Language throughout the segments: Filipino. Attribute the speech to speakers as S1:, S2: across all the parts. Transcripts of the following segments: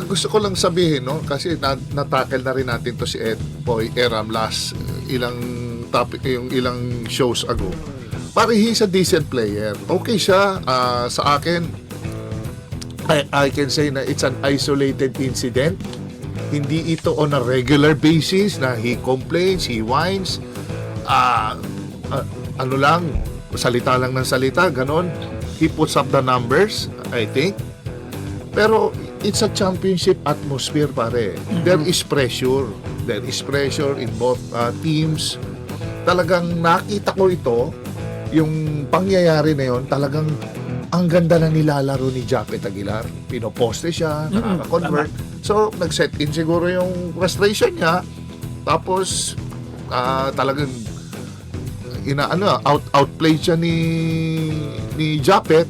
S1: Gusto ko lang sabihin, no, kasi natackle na rin natin to si Boy Eram last topic, yung ilang shows ago. Pare, he's a decent player. Okay siya. Sa akin, I can say na it's an isolated incident. Hindi ito on a regular basis na he complains, he whines. Ano lang, salita lang ng salita, ganon. He puts up the numbers, I think. Pero it's a championship atmosphere, pare. There is pressure. There is pressure in both teams. Talagang nakita ko ito, yung pangyayari na yon, talagang ang ganda na nilalaro ni Japet Aguilar. Pinoposte siya, nakaka-convert. So, nag-set in siguro yung frustration niya. Tapos, talagang outplay siya ni Japet.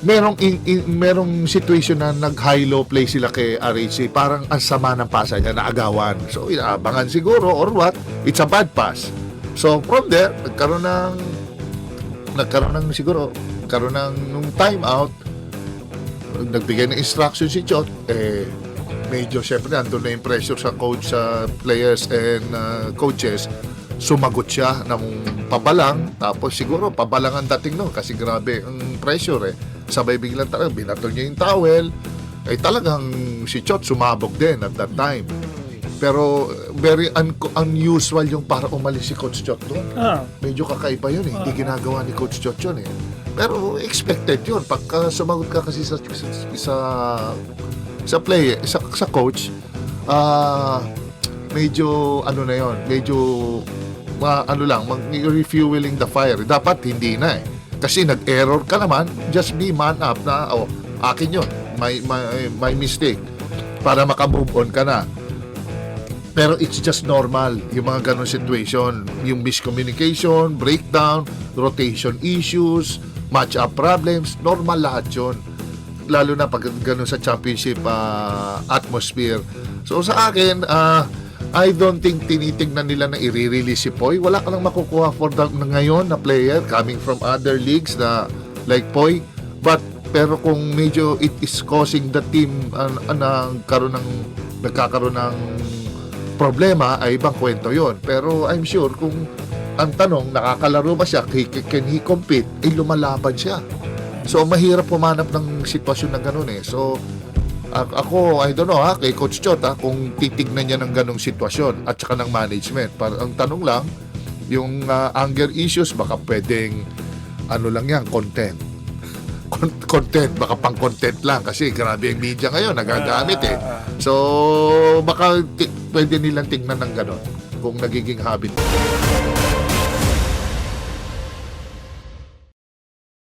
S1: Merong situation na nag-high-low play sila kay RHC. Parang ang sama ng pasa niya, naagawan. So, inaabangan siguro or what? It's a bad pass. So, from there, nagkaroon ng nung time out, nagbigay ng instruction si Chot, medyo syempre andun na yung pressure sa coach, sa players and coaches. Sumagot siya ng pabalang, tapos siguro pabalang ang dating nun kasi grabe ang pressure sabay biglang talagang binatol niya yung towel. Talagang si Chot sumabog din at that time. Pero very unusual yung para umalis si Coach Chot doon. Medyo kakaiba yun Hindi ginagawa ni Coach Chot yun Pero expected yun. Pagka sumagot ka kasi sa play, sa coach, medyo na yun. Medyo refueling the fire. Dapat hindi na Kasi nag-error ka naman, just be man up na, akin yun. My mistake. Para makamove on ka na. Pero it's just normal, yung mga ganong situation. Yung miscommunication, breakdown, rotation issues, match-up problems, normal lahat yun. Lalo na pag ganon sa championship atmosphere. So sa akin, I don't think tinitignan nila na i-release si Poy. Wala ka lang makukuha for ngayon na player coming from other leagues na like Poy. Pero kung medyo it is causing the team nagkakaroon ng problema, ay ibang kwento yon. Pero I'm sure kung ang tanong, nakakalaro ba siya, can he compete, lumalaban siya. So mahirap pumanap ng sitwasyon na ganun So ako, I don't know kay Coach Chot kung titignan niya ng ganong sitwasyon at saka ng management. Ang tanong lang, yung anger issues, baka pwedeng lang yan, content, baka pang content lang kasi grabe yung media ngayon, nagagamit So baka pwede nilang tingnan ng ganon kung nagiging habit.